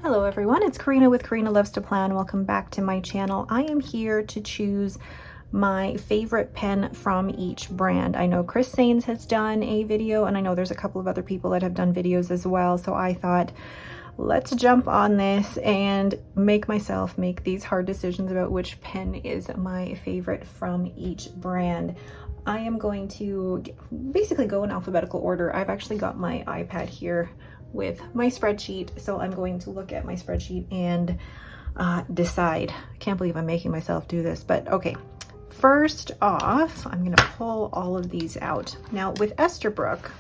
Hello everyone, it's Karina with Karina Loves to Plan. Welcome back to my channel. I am here to choose my favorite pen from each brand. I know Chris Sains has done a video, and I know there's a couple of other people that have done videos as well, so I thought let's jump on this and make these hard decisions about which pen is my favorite from each brand. I am going to basically go in alphabetical order. I've actually got my iPad here with my spreadsheet, so I'm going to look at my spreadsheet and decide. I can't believe I'm making myself do this, but okay. First off, I'm gonna pull all of these out. Now with the Esterbrook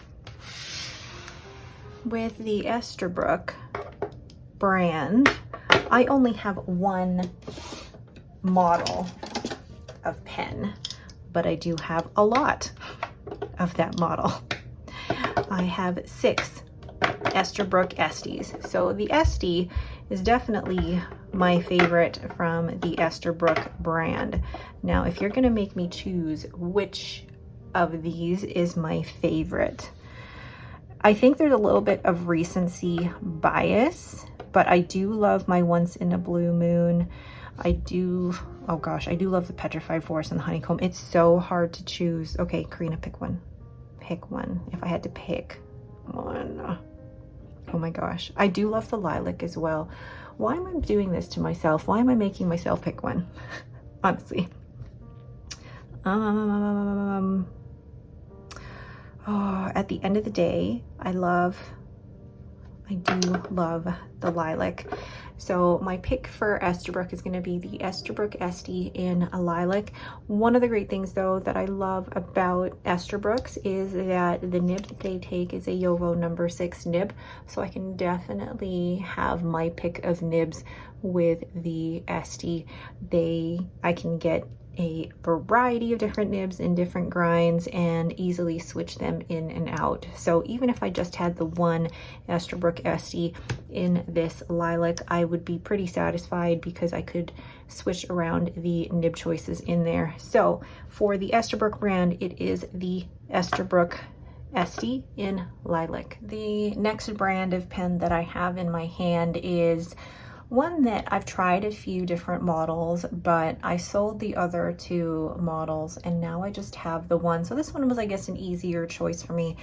brand, I only have one model of pen, but I do have a lot of that model. I have 6 Esterbrook Esties. So the Estie is definitely my favorite from the Esterbrook brand. Now, if you're gonna make me choose which of these is my favorite, I think there's a little bit of recency bias, but I do love my Once in a Blue Moon. Oh gosh, I do love the Petrified Forest and the Honeycomb. It's so hard to choose. Okay, Karina, pick one. Pick one. If I had to pick one. Oh my gosh, I do love the Lilac as well. Why am I doing this to myself? Why am I making myself pick one? Honestly. Oh, at the end of the day, I do love the Lilac. So my pick for Esterbrook is going to be the Esterbrook Estie in a Lilac. One of the great things though that I love about Esterbrook's is that the nib that they take is a Yovo number 6 nib. So I can definitely have my pick of nibs with the Estie. I can get a variety of different nibs in different grinds and easily switch them in and out. So even if I just had the one Esterbrook Estie in this Lilac, I would be pretty satisfied because I could switch around the nib choices in there. So for the Esterbrook brand, it is the Esterbrook Estie in Lilac. The next brand of pen that I have in my hand is one that I've tried a few different models, but I sold the other 2 models and now I just have the one. So this one was, I guess, an easier choice for me.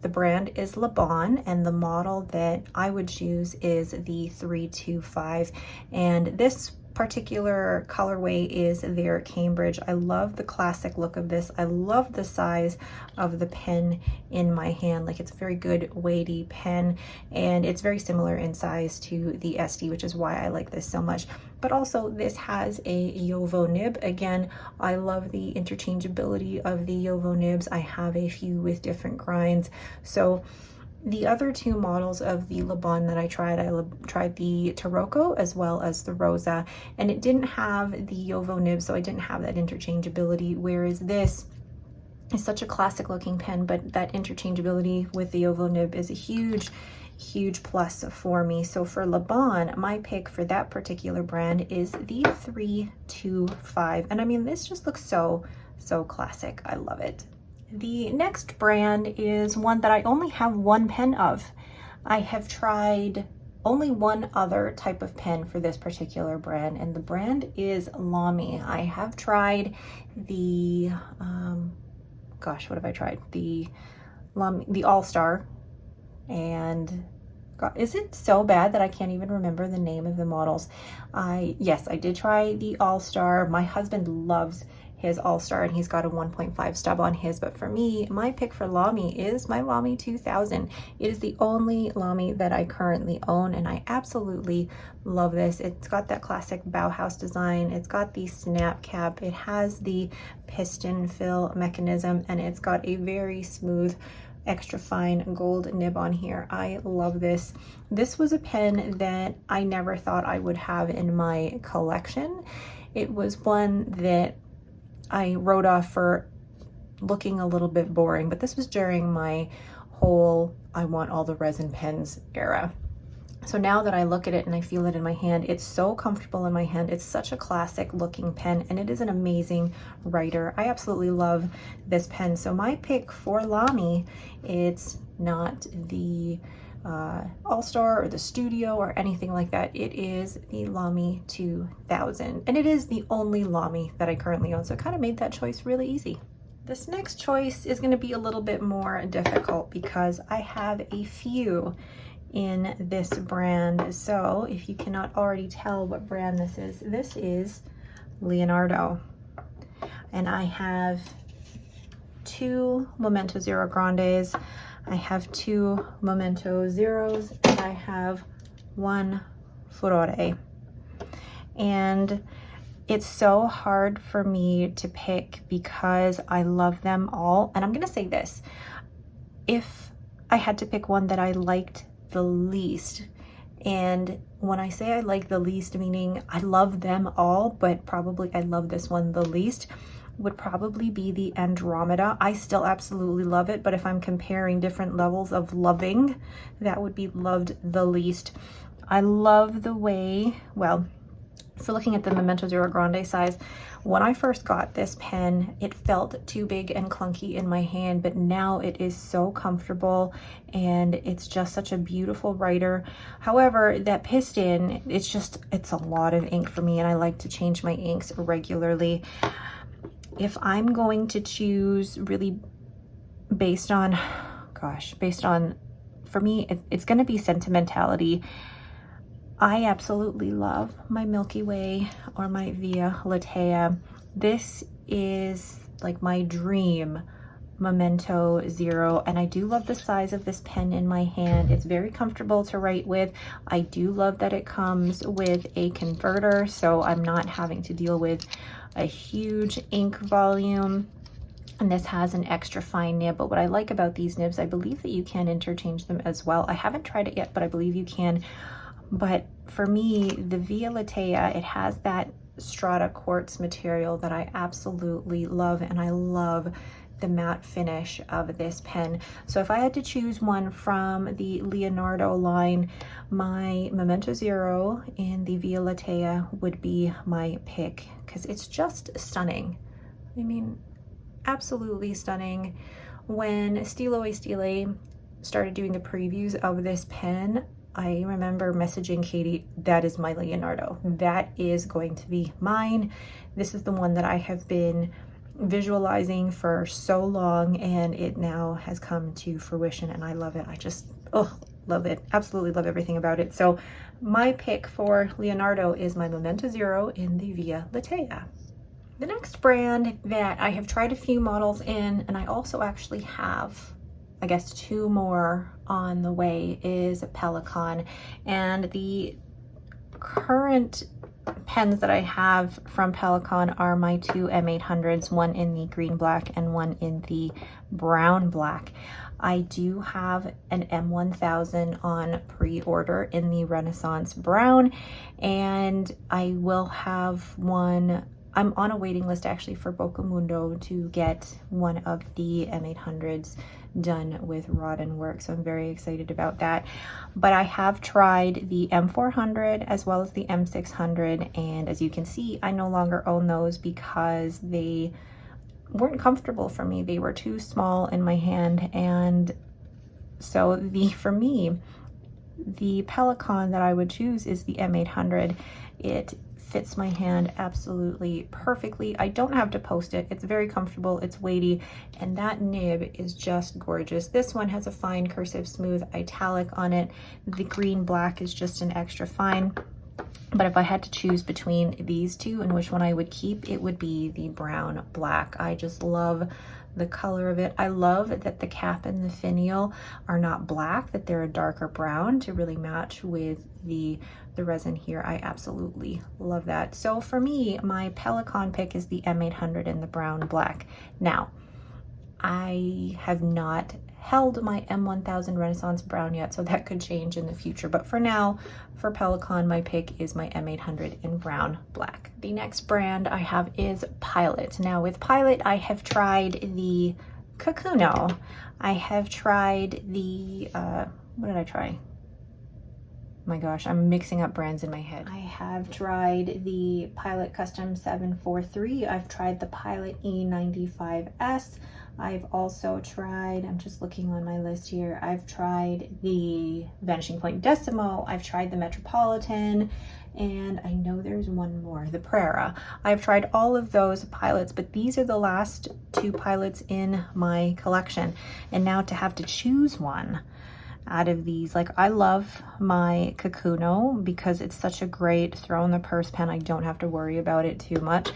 The brand is Lebon, and the model that I would choose is the 325. And this particular colorway is their Cambridge. I love the classic look of this. I love the size of the pen in my hand. Like, it's a very good weighty pen, and it's very similar in size to the Estie, which is why I like this so much. But also this has a Yovo nib. Again, I love the interchangeability of the Yovo nibs. I have a few with different grinds. So the other 2 models of the Lebon that I tried the Taroko as well as the Rosa, and it didn't have the Yovo nib, so I didn't have that interchangeability, whereas this is such a classic looking pen, but that interchangeability with the Yovo nib is a huge plus for me. So for Lebon, my pick for that particular brand is the 325, and I mean, this just looks so classic. I love it. The next brand is one that I only have one pen of. I have tried only one other type of pen for this particular brand, and the brand is Lami. I have tried the, gosh, what have I tried? The Lami, the All-Star, and God, is it so bad that I can't even remember the name of the models? Yes, I did try the All-Star. My husband loves his All-Star, and he's got a 1.5 stub on his, but for me, my pick for Lami is my Lami 2000. It is the only Lami that I currently own, and I absolutely love this. It's got that classic Bauhaus design. It's got the snap cap. It has the piston fill mechanism, and it's got a very smooth extra fine gold nib on here. I love this. This was a pen that I never thought I would have in my collection. It was one that I wrote off for looking a little bit boring, but this was during my whole I want all the resin pens era. So now that I look at it and I feel it in my hand, it's so comfortable in my hand. It's such a classic looking pen, and it is an amazing writer. I absolutely love this pen. So my pick for Lami, it's not the All-Star or the Studio or anything like that. It is the Lami 2000, and it is the only Lami that I currently own, so it kind of made that choice really easy. This next choice is going to be a little bit more difficult because I have a few in this brand. So if you cannot already tell what brand this is Leonardo. And I have 2 Momento Zero Grandes, I have 2 Momento Zeros, and I have 1 Furore. And it's so hard for me to pick because I love them all. And I'm gonna say this, if I had to pick one that I liked the least, and when I say I like the least, meaning I love them all, but probably I love this one the least, would probably be the Andromeda. I still absolutely love it, but if I'm comparing different levels of loving, that would be loved the least. I love the way, well, for looking at the Momento Zero Grande size, when I first got this pen, it felt too big and clunky in my hand, but now it is so comfortable and it's just such a beautiful writer. However, that piston, it's a lot of ink for me, and I like to change my inks regularly. If I'm going to choose really based on, for me, it's going to be sentimentality. I absolutely love my Milky Way or my Via Latea. This is like my dream Momento Zero, and I do love the size of this pen in my hand. It's very comfortable to write with. I do love that it comes with a converter, so I'm not having to deal with a huge ink volume. And this has an extra fine nib, but what I like about these nibs, I believe that you can interchange them as well. I haven't tried it yet, but I believe you can. But for me, the Via Latea, it has that strata quartz material that I absolutely love, and I love the matte finish of this pen. So if I had to choose one from the Leonardo line, my Momento Zero in the Via Latea would be my pick, because it's just stunning. I mean, absolutely stunning. When Stilo e Stile started doing the previews of this pen, I remember messaging Katie, that is my Leonardo. That is going to be mine. This is the one that I have been visualizing for so long, and it now has come to fruition, and I love it. I just, love it. Absolutely love everything about it. So my pick for Leonardo is my Momento Zero in the Via Latea. The next brand that I have tried a few models in, and I also actually have, I guess, 2 more on the way, is Pelikan. And the current pens that I have from Pelikan are my 2 M800s, one in the green black and one in the brown black. I do have an M1000 on pre-order in the Renaissance brown, and I will have one. I'm on a waiting list actually for Bocamundo to get one of the M800s done with rod and work, so I'm very excited about that. But I have tried the M400 as well as the M600, and as you can see, I no longer own those because they weren't comfortable for me. They were too small in my hand, and so for me, the Pelikan that I would choose is the M800. It fits my hand absolutely perfectly. I don't have to post it. It's very comfortable, it's weighty, and that nib is just gorgeous. This one has a fine cursive smooth italic on it. The green black is just an extra fine. But if I had to choose between these two and which one I would keep, it would be the brown black. I just love the color of it. I love that the cap and the finial are not black, that they're a darker brown to really match with the resin here. I absolutely love that. So for me, my Pelikan pick is the M800 in the brown black. Now, I have not held my M1000 Renaissance brown yet, so that could change in the future. But for now, for Pelikan, my pick is my M800 in brown black. The next brand I have is Pilot. Now with Pilot, I have tried the Kakuno. I have tried the, what did I try? My gosh, I'm mixing up brands in my head. I have tried the Pilot Custom 743. I've tried the Pilot E95S. I've also tried, I'm just looking on my list here, I've tried the Vanishing Point Decimo, I've tried the Metropolitan, and I know there's one more, the Prera. I've tried all of those pilots, but these are the last two pilots in my collection. And now to have to choose one out of these, like, I love my Kakuno because it's such a great throw in the purse pen. I don't have to worry about it too much.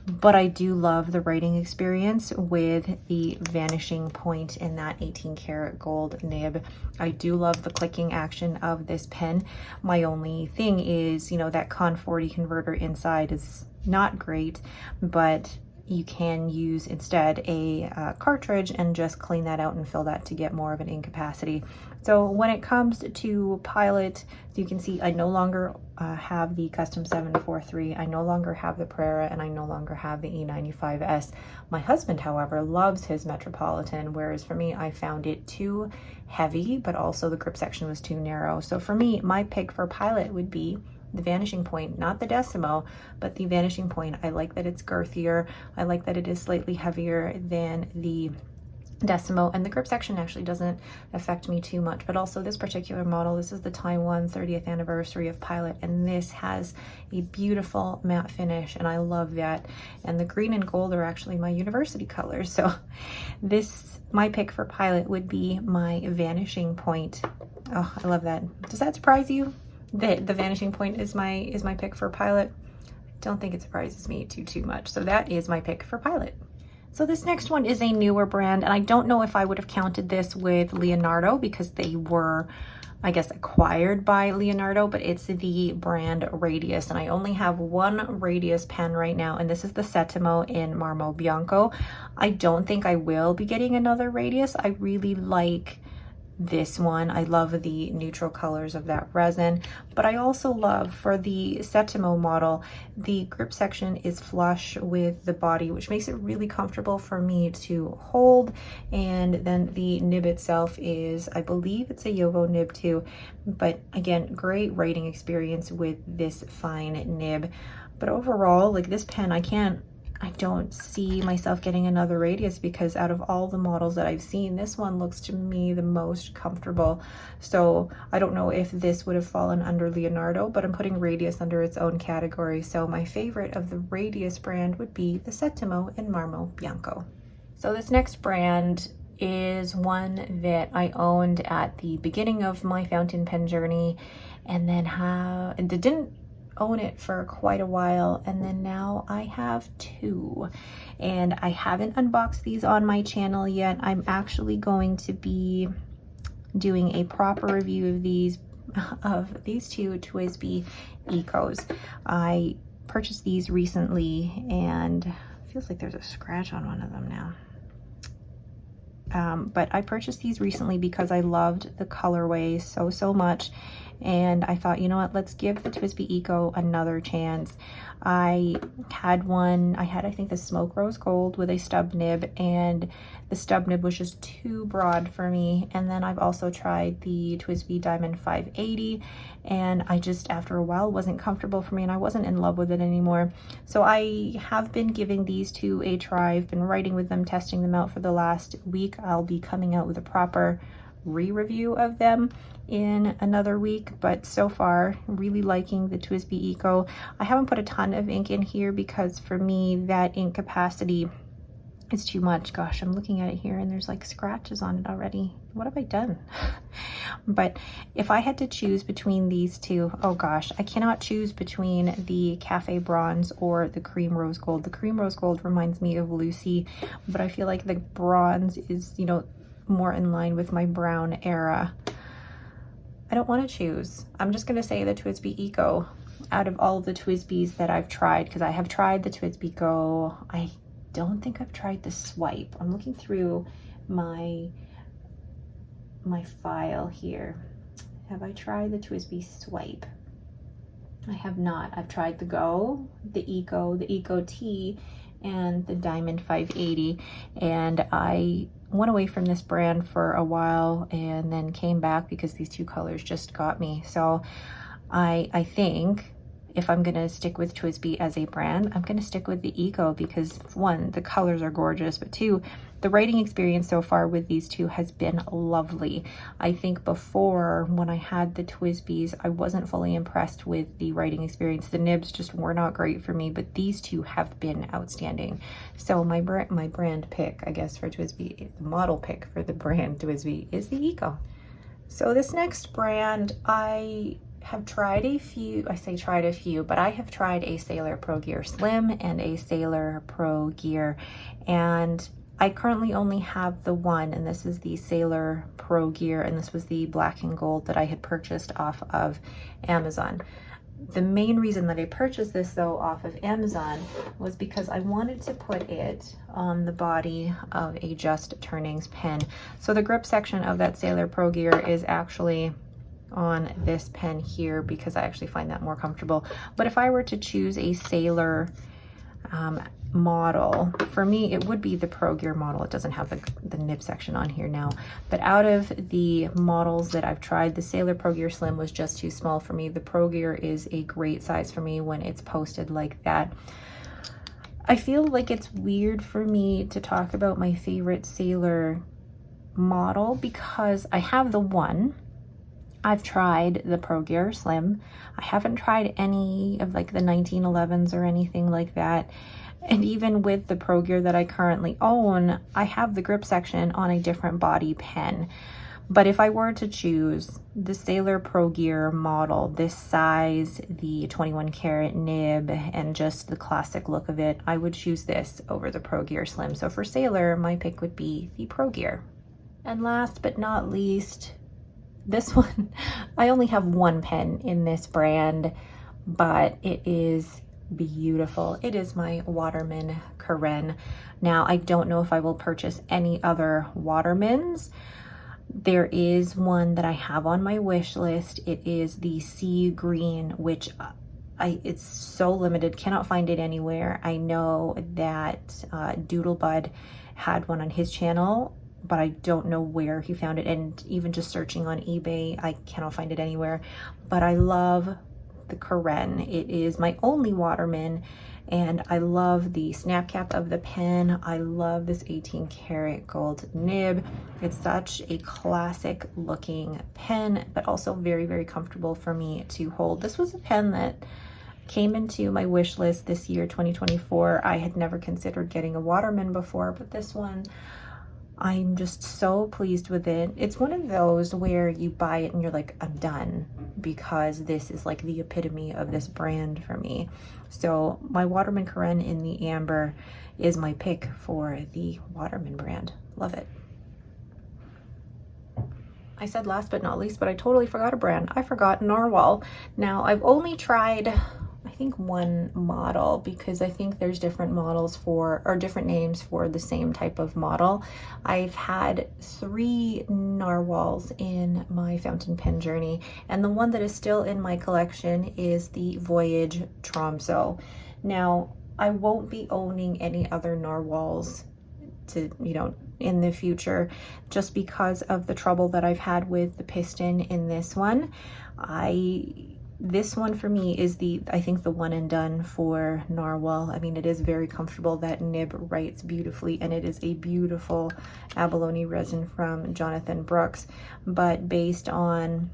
But I do love the writing experience with the Vanishing Point in that 18 karat gold nib. I do love the clicking action of this pen. My only thing is, you know, that Con 40 converter inside is not great, but you can use instead a cartridge and just clean that out and fill that to get more of an ink capacity. So when it comes to Pilot, you can see I no longer have the Custom 743, I no longer have the Prera, and I no longer have the E95S. My husband, however, loves his Metropolitan, whereas for me, I found it too heavy, but also the grip section was too narrow. So for me, my pick for Pilot would be the Vanishing Point, not the Decimo, but the Vanishing Point. I like that it's girthier. I like that it is slightly heavier than the Decimo, and the grip section actually doesn't affect me too much. But also this particular model, this is the Taiwan 30th anniversary of Pilot, and this has a beautiful matte finish, and I love that. And the green and gold are actually my university colors. So this, my pick for Pilot would be my Vanishing Point. Oh, I love that. Does that surprise you that the Vanishing Point is my pick for Pilot? Don't think it surprises me too much. So that is my pick for Pilot. So this next one is a newer brand, and I don't know if I would have counted this with Leonardo because they were, I guess, acquired by Leonardo, but it's the brand Radius, and I only have one Radius pen right now, and this is the Settimo in Marmo Bianco. I don't think I will be getting another Radius. I really like this one. I love the neutral colors of that resin, but I also love, for the Settimo model, the grip section is flush with the body, which makes it really comfortable for me to hold. And then the nib itself is, I believe it's a Yovo nib too, but again, great writing experience with this fine nib. But overall, like, this pen, I don't see myself getting another Radius because out of all the models that I've seen, this one looks to me the most comfortable. So I don't know if this would have fallen under Leonardo, but I'm putting Radius under its own category. So my favorite of the Radius brand would be the Settimo in Marmo Bianco. So this next brand is one that I owned at the beginning of my fountain pen journey, and then didn't own it for quite a while, and then now I have two, and I haven't unboxed these on my channel yet. I'm actually going to be doing a proper review of these two TWSBI Ecos. I purchased these recently, and it feels like there's a scratch on one of them now. But I purchased these recently because I loved the colorway so much, and I thought, you know what, let's give the TWSBI Eco another chance. I had I think the Smoke Rose Gold with a stub nib, and the stub nib was just too broad for me. And then I've also tried the TWSBI Diamond 580, and I just, after a while, wasn't comfortable for me, and I wasn't in love with it anymore. So I have been giving these two a try. I've been writing with them, testing them out for the last week. I'll be coming out with a proper re-review of them in another week, but so far really liking the TWSBI Eco. I haven't put a ton of ink in here because for me that ink capacity is too much. Gosh, I'm looking at it here and there's like scratches on it already. What have I done? But if I had to choose between these two, oh gosh, I cannot choose between the Cafe Bronze or the Cream Rose Gold. The Cream Rose Gold reminds me of Lucy, but I feel like the bronze is, you know, more in line with my brown era. I don't want to choose. I'm just going to say the TWSBI Eco out of all of the TWSBIs that I've tried, because I have tried the TWSBI Go. I don't think I've tried the Swipe. I'm looking through my file here. Have I tried the TWSBI Swipe? I have not. I've tried the Go, the Eco T, and the Diamond 580, and I went away from this brand for a while and then came back because these two colors just got me. So I think if I'm gonna stick with TWSBI as a brand, I'm gonna stick with the Eco because one, the colors are gorgeous, but two, the writing experience so far with these two has been lovely. I think before, when I had the TWSBIs, I wasn't fully impressed with the writing experience. The nibs just were not great for me, but these two have been outstanding. So my brand pick, I guess, for TWSBI, the model pick for the brand TWSBI is the Eco. So this next brand, I have tried a few, I say tried a few, but I have tried a Sailor Pro Gear Slim and a Sailor Pro Gear, and I currently only have the one, and this is the Sailor Pro Gear, and this was the black and gold that I had purchased off of Amazon. The main reason that I purchased this though off of Amazon was because I wanted to put it on the body of a Just Turnings pen. So the grip section of that Sailor Pro Gear is actually on this pen here because I actually find that more comfortable. But if I were to choose a Sailor model, for me it would be the Pro Gear model. It doesn't have the nib section on here now, but out of the models that I've tried, the Sailor Pro Gear Slim was just too small for me. The Pro Gear is a great size for me when it's posted like that. I feel like it's weird for me to talk about my favorite Sailor model because I have the one. I've tried the Pro Gear Slim. I haven't tried any of like the 1911s or anything like that. And even with the Pro Gear that I currently own, I have the grip section on a different body pen. But if I were to choose the Sailor Pro Gear model, this size, the 21 karat nib, and just the classic look of it, I would choose this over the Pro Gear Slim. So for Sailor, my pick would be the Pro Gear. And last but not least, this one, I only have one pen in this brand, but it is beautiful. It is my Waterman Karen. Now, I don't know if I will purchase any other Watermans. There is one that I have on my wish list. It is the sea green, which it's so limited, cannot find it anywhere. I know that Doodlebud had one on his channel, but I don't know where he found it. And even just searching on eBay, I cannot find it anywhere. But I love the Karen. It is my only Waterman, and I love the snap cap of the pen. I love this 18 karat gold nib. It's such a classic looking pen, but also very, very comfortable for me to hold. This was a pen that came into my wish list this year, 2024. I had never considered getting a Waterman before, but this one, I'm just so pleased with it. It's one of those where you buy it and you're like, I'm done, because this is like the epitome of this brand for me. So my Waterman Karen in the amber is my pick for the Waterman brand. Love it. I said last but not least, but I totally forgot a brand. I forgot Narwhal. Now, I've only tried, I think, one model, because I think there's different models for, or different names for the same type of model. I've had 3 Narwhals in my fountain pen journey, and the one that is still in my collection is the Voyage Tromso. Now, I won't be owning any other Narwhals to, in the future, just because of the trouble that I've had with the piston in this one. This one for me is I think the one and done for Narwhal. I mean, it is very comfortable. That nib writes beautifully, and it is a beautiful abalone resin from Jonathan Brooks. But based on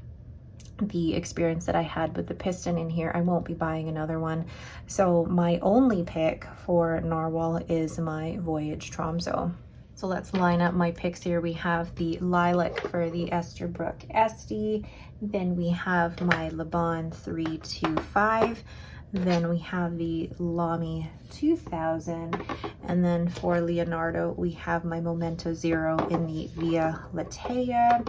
the experience that I had with the piston in here, I won't be buying another one. So my only pick for Narwhal is my Voyage Tromso. So let's line up my picks here. We have the Lilac for the Esterbrook SD. Then we have my Lebon 325. Then we have the Lami 2000. And then for Leonardo, we have my Momento Zero in the Via Latea.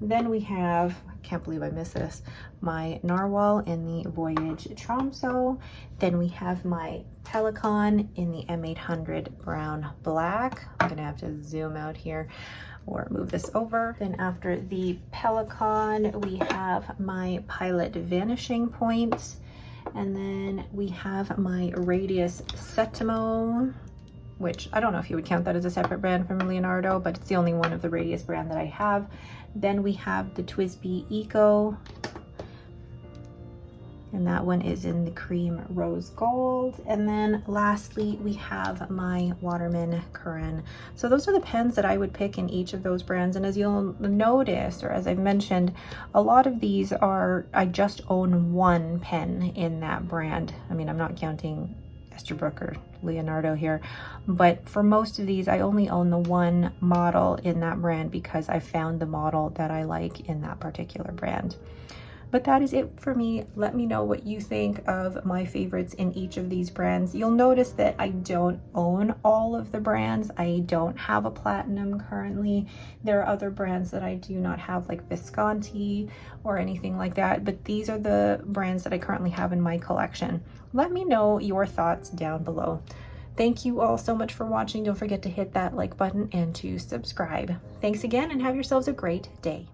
Then we have, I can't believe I missed this, my Narwhal in the Voyage Tromso. Then we have my Pelikan in the M800 Brown Black. I'm gonna have to zoom out here or move this over. Then after the Pelikan, we have my Pilot Vanishing Point. And then we have my Radius Setimo, which I don't know if you would count that as a separate brand from Leonardo, but it's the only one of the Radius brand that I have. Then we have the TWSBI Eco. And that one is in the cream rose gold. And then lastly, we have my Waterman Curran. So those are the pens that I would pick in each of those brands. And as you'll notice, or as I've mentioned, a lot of these are, I just own one pen in that brand. I mean, I'm not counting Esterbrook or Leonardo here, but for most of these, I only own the one model in that brand because I found the model that I like in that particular brand. But that is it for me. Let me know what you think of my favorites in each of these brands. You'll notice that I don't own all of the brands. I don't have a platinum currently. There are other brands that I do not have, like Visconti or anything like that, but these are the brands that I currently have in my collection. Let me know your thoughts down below. Thank you all so much for watching. Don't forget to hit that like button and to subscribe. Thanks again and have yourselves a great day.